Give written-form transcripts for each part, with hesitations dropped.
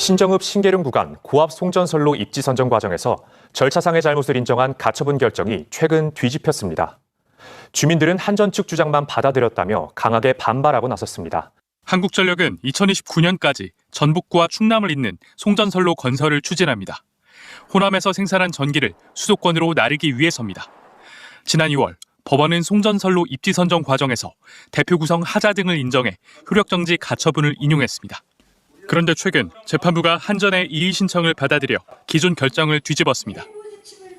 신정읍 신계룡 구간 고압 송전선로 입지 선정 과정에서 절차상의 잘못을 인정한 가처분 결정이 최근 뒤집혔습니다. 주민들은 한전 측 주장만 받아들였다며 강하게 반발하고 나섰습니다. 한국전력은 2029년까지 전북과 충남을 잇는 송전선로 건설을 추진합니다. 호남에서 생산한 전기를 수도권으로 나르기 위해서입니다. 지난 2월 법원은 송전선로 입지 선정 과정에서 대표 구성 하자 등을 인정해 효력정지 가처분을 인용했습니다. 그런데 최근 재판부가 한전의 이의 신청을 받아들여 기존 결정을 뒤집었습니다.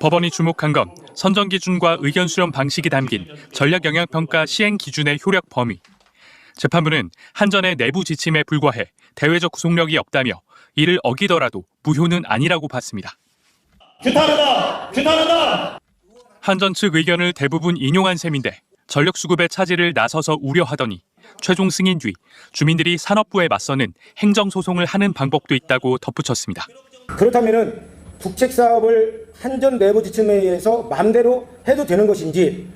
법원이 주목한 건 선정 기준과 의견 수렴 방식이 담긴 전략영향평가 시행 기준의 효력 범위. 재판부는 한전의 내부 지침에 불과해 대외적 구속력이 없다며 이를 어기더라도 무효는 아니라고 봤습니다. 규탄한다! 한전 측 의견을 대부분 인용한 셈인데 전력수급의 차질을 나서서 우려하더니 최종 승인 뒤 주민들이 산업부에 맞서는 행정소송을 하는 방법도 있다고 덧붙였습니다. 그렇다면 북책 사업을 한전 내부 지침에 의해서 마음대로 해도 되는 것인지,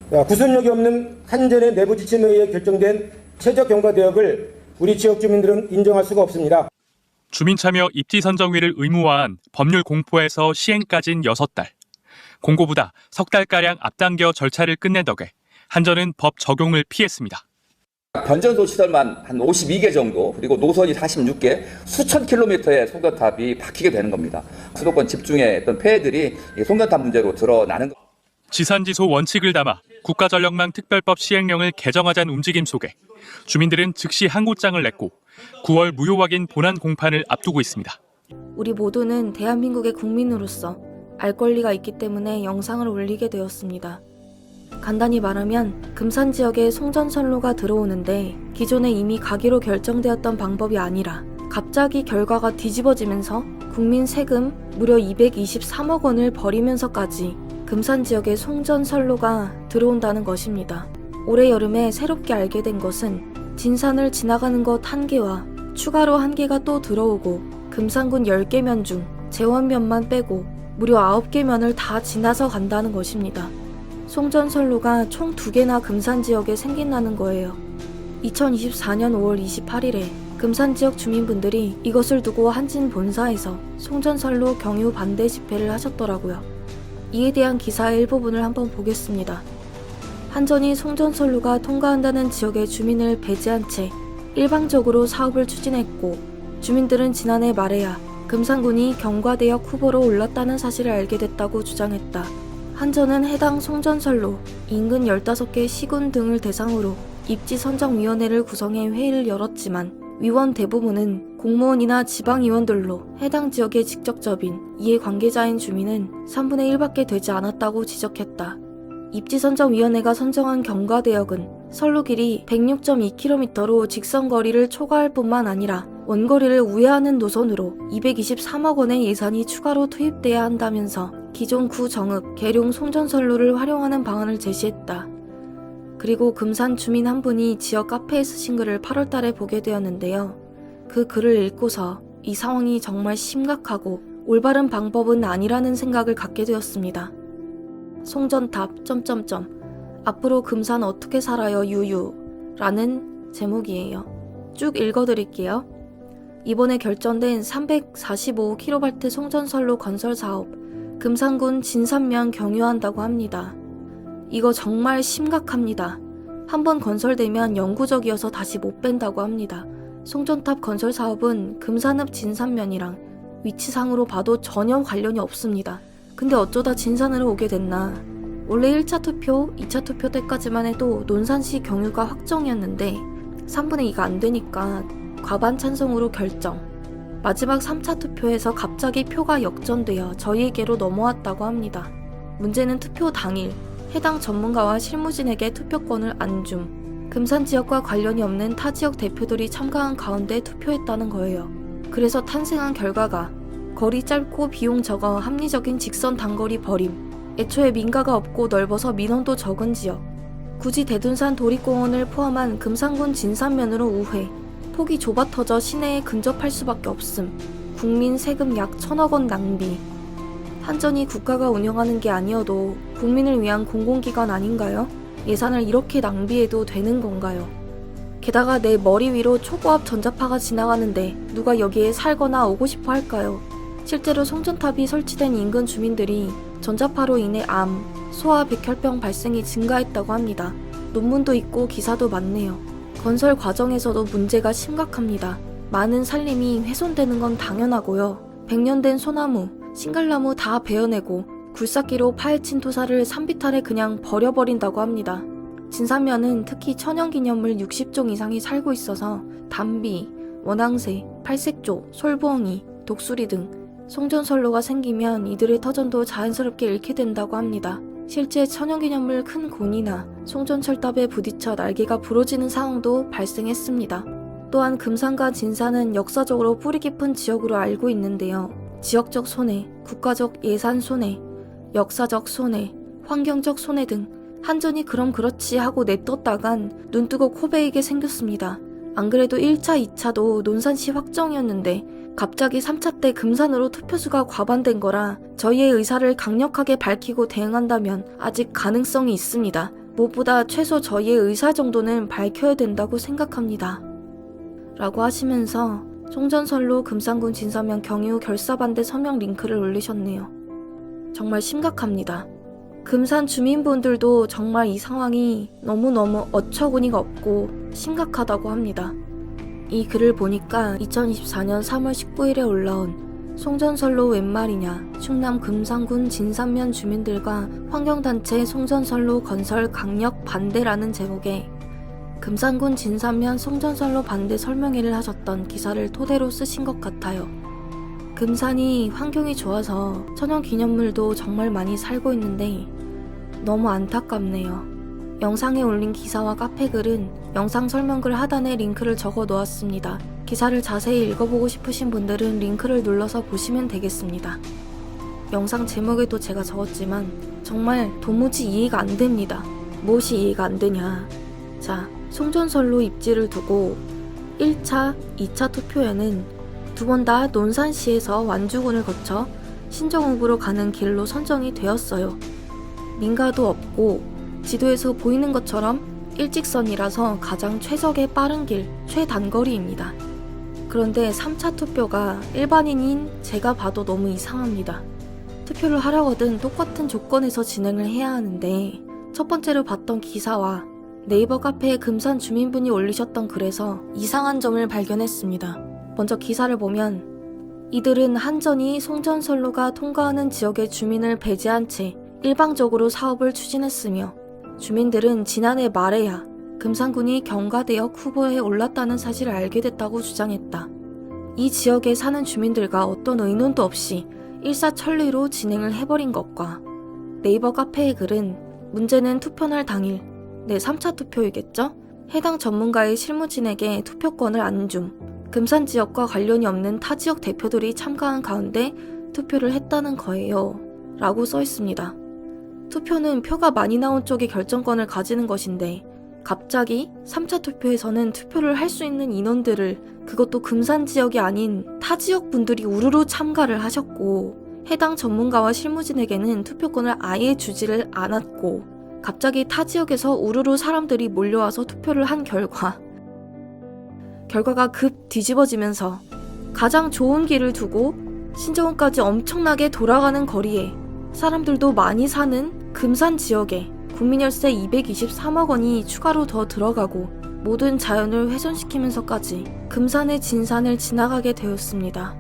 구속력이 없는 한전의 내부 지침에 의해 결정된 최저 경과대역을 우리 지역 주민들은 인정할 수가 없습니다. 주민참여 입지 선정위를 의무화한 법률 공포에서 시행까지는 6달. 공고보다 석 달가량 앞당겨 절차를 끝낸 덕에 한전은 법 적용을 피했습니다. 변전소 시설만 한 52개 정도, 그리고 노선이 46개, 수천 킬로미터의 송전탑이 박히게 되는 겁니다. 수도권 집중의 어떤 폐해들이 송전탑 문제로 드러나는 겁니다. 지산지소 원칙을 담아 국가전력망 특별법 시행령을 개정하자는 움직임 속에 주민들은 즉시 항고장을 냈고 9월 무효 확인 본안 공판을 앞두고 있습니다. 우리 모두는 대한민국의 국민으로서 알 권리가 있기 때문에 영상을 올리게 되었습니다. 간단히 말하면 금산 지역에 송전선로가 들어오는데 기존에 이미 가기로 결정되었던 방법이 아니라 갑자기 결과가 뒤집어지면서 국민 세금 무려 223억 원을 버리면서까지 금산 지역에 송전선로가 들어온다는 것입니다. 올해 여름에 새롭게 알게 된 것은 진산을 지나가는 것 1개와 추가로 1개가 또 들어오고 금산군 10개 면 중 재원면만 빼고 무려 9개 면을 다 지나서 간다는 것입니다. 송전선로가 총 2개나 금산 지역에 생긴다는 거예요. 2024년 5월 28일에 금산 지역 주민분들이 이것을 두고 한진 본사에서 송전선로 경유 반대 집회를 하셨더라고요. 이에 대한 기사의 일부분을 한번 보겠습니다. 한전이 송전선로가 통과한다는 지역의 주민을 배제한 채 일방적으로 사업을 추진했고, 주민들은 지난해 말에야 금산군이 경과대역 후보로 올랐다는 사실을 알게 됐다고 주장했다. 한전은 해당 송전선로 인근 15개 시군 등을 대상으로 입지선정위원회를 구성해 회의를 열었지만 위원 대부분은 공무원이나 지방의원들로 해당 지역의 직접적인 이해관계자인 주민은 3분의 1밖에 되지 않았다고 지적했다. 입지선정위원회가 선정한 경과대역은 선로 길이 106.2km로 직선거리를 초과할 뿐만 아니라 원거리를 우회하는 노선으로 223억 원의 예산이 추가로 투입돼야 한다면서 기존 구정읍, 계룡 송전선로를 활용하는 방안을 제시했다. 그리고 금산 주민 한 분이 지역 카페에 쓰신 글을 8월 달에 보게 되었는데요. 그 글을 읽고서 이 상황이 정말 심각하고 올바른 방법은 아니라는 생각을 갖게 되었습니다. 송전탑... 앞으로 금산 어떻게 살아요 유유 라는 제목이에요. 쭉 읽어드릴게요. 이번에 결정된 345kV 송전선로 건설 사업 금산군 진산면 경유한다고 합니다. 이거 정말 심각합니다. 한번 건설되면 영구적이어서 다시 못 뺀다고 합니다. 송전탑 건설 사업은 금산읍 진산면이랑 위치상으로 봐도 전혀 관련이 없습니다. 근데 어쩌다 진산으로 오게 됐나. 원래 1차 투표, 2차 투표 때까지만 해도 논산시 경유가 확정이었는데 3분의 2가 안 되니까 과반 찬성으로 결정. 마지막 3차 투표에서 갑자기 표가 역전되어 저희에게로 넘어왔다고 합니다. 문제는 투표 당일 해당 전문가와 실무진에게 투표권을 안 줌. 금산 지역과 관련이 없는 타 지역 대표들이 참가한 가운데 투표했다는 거예요. 그래서 탄생한 결과가 거리 짧고 비용 적어 합리적인 직선 단거리 버림. 애초에 민가가 없고 넓어서 민원도 적은 지역. 굳이 대둔산 도립공원을 포함한 금산군 진산면으로 우회. 폭이 좁아 터져 시내에 근접할 수밖에 없음. 국민 세금 약 1,000억 원 낭비. 한전이 국가가 운영하는 게 아니어도 국민을 위한 공공기관 아닌가요? 예산을 이렇게 낭비해도 되는 건가요? 게다가 내 머리 위로 초고압 전자파가 지나가는데 누가 여기에 살거나 오고 싶어 할까요? 실제로 송전탑이 설치된 인근 주민들이 전자파로 인해 암, 소아 백혈병 발생이 증가했다고 합니다. 논문도 있고 기사도 많네요. 건설 과정에서도 문제가 심각합니다. 많은 산림이 훼손되는 건 당연하고요. 100년 된 소나무, 싱갈나무 다 베어내고 굴삭기로 파헤친 토사를 산비탈에 그냥 버려버린다고 합니다. 진산면은 특히 천연기념물 60종 이상이 살고 있어서 담비, 원앙새, 팔색조, 솔부엉이, 독수리 등 송전선로가 생기면 이들의 터전도 자연스럽게 잃게 된다고 합니다. 실제 천연기념물 큰 곤이나 송전철답에 부딪혀 날개가 부러지는 상황도 발생했습니다. 또한 금산과 진산은 역사적으로 뿌리 깊은 지역으로 알고 있는데요. 지역적 손해, 국가적 예산 손해, 역사적 손해, 환경적 손해 등 한전이 그럼 그렇지 하고 냅뒀다간 눈뜨고 코베이게 생겼습니다. 안 그래도 1차, 2차도 논산시 확정이었는데 갑자기 3차 때 금산으로 투표수가 과반된 거라 저희의 의사를 강력하게 밝히고 대응한다면 아직 가능성이 있습니다. 무엇보다 최소 저희의 의사 정도는 밝혀야 된다고 생각합니다. 라고 하시면서 송전선로 금산군 진사면 경유 결사 반대 서명 링크를 올리셨네요. 정말 심각합니다. 금산 주민분들도 정말 이 상황이 너무너무 어처구니가 없고 심각하다고 합니다. 이 글을 보니까 2024년 3월 19일에 올라온 송전선로 웬 말이냐, 충남 금산군 진산면 주민들과 환경단체 송전선로 건설 강력 반대라는 제목의 금산군 진산면 송전선로 반대 설명회를 하셨던 기사를 토대로 쓰신 것 같아요. 금산이 환경이 좋아서 천연기념물도 정말 많이 살고 있는데 너무 안타깝네요. 영상에 올린 기사와 카페 글은 영상 설명글 하단에 링크를 적어 놓았습니다. 기사를 자세히 읽어보고 싶으신 분들은 링크를 눌러서 보시면 되겠습니다. 영상 제목에도 제가 적었지만 정말 도무지 이해가 안 됩니다. 무엇이 이해가 안 되냐. 자, 송전선로 입지를 두고 1차, 2차 투표에는 두 번 다 논산시에서 완주군을 거쳐 신정읍으로 가는 길로 선정이 되었어요. 민가도 없고 지도에서 보이는 것처럼 일직선이라서 가장 최적의 빠른 길, 최단거리입니다. 그런데 3차 투표가 일반인인 제가 봐도 너무 이상합니다. 투표를 하려거든 똑같은 조건에서 진행을 해야 하는데 첫 번째로 봤던 기사와 네이버 카페에 금산 주민분이 올리셨던 글에서 이상한 점을 발견했습니다. 먼저 기사를 보면 이들은 한전이 송전선로가 통과하는 지역의 주민을 배제한 채 일방적으로 사업을 추진했으며 주민들은 지난해 말에야 금산군이 경과대역 후보에 올랐다는 사실을 알게 됐다고 주장했다. 이 지역에 사는 주민들과 어떤 의논도 없이 일사천리로 진행을 해버린 것과 네이버 카페의 글은 문제는 투표날 당일, 3차 투표이겠죠? 해당 전문가의 실무진에게 투표권을 안 줌, 금산 지역과 관련이 없는 타 지역 대표들이 참가한 가운데 투표를 했다는 거예요. 라고 써 있습니다. 투표는 표가 많이 나온 쪽이 결정권을 가지는 것인데 갑자기 3차 투표에서는 투표를 할 수 있는 인원들을 그것도 금산 지역이 아닌 타 지역 분들이 우르르 참가를 하셨고 해당 전문가와 실무진에게는 투표권을 아예 주지를 않았고 갑자기 타 지역에서 우르르 사람들이 몰려와서 투표를 한 결과가 급 뒤집어지면서 가장 좋은 길을 두고 신정읍까지 엄청나게 돌아가는 거리에 사람들도 많이 사는 금산 지역에 국민열세 223억 원이 추가로 더 들어가고 모든 자연을 훼손시키면서까지 금산의 진산을 지나가게 되었습니다.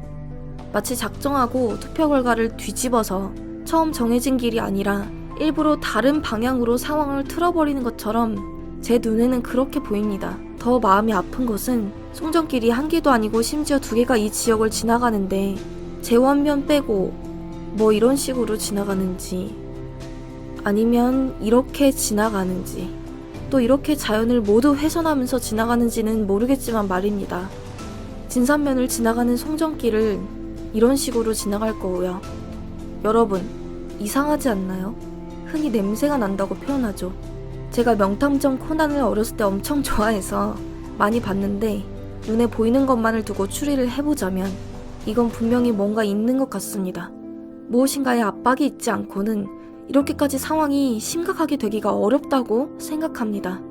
마치 작정하고 투표 결과를 뒤집어서 처음 정해진 길이 아니라 일부러 다른 방향으로 상황을 틀어버리는 것처럼 제 눈에는 그렇게 보입니다. 더 마음이 아픈 것은 송전길이 한 개도 아니고 심지어 두 개가 이 지역을 지나가는데 재원면 빼고 뭐 이런 식으로 지나가는지 아니면 이렇게 지나가는지 또 이렇게 자연을 모두 훼손하면서 지나가는지는 모르겠지만 말입니다. 진산면을 지나가는 송전길을 이런 식으로 지나갈 거고요. 여러분, 이상하지 않나요? 흔히 냄새가 난다고 표현하죠. 제가 명탐정 코난을 어렸을 때 엄청 좋아해서 많이 봤는데 눈에 보이는 것만을 두고 추리를 해보자면 이건 분명히 뭔가 있는 것 같습니다. 무엇인가의 압박이 있지 않고는 이렇게까지 상황이 심각하게 되기가 어렵다고 생각합니다.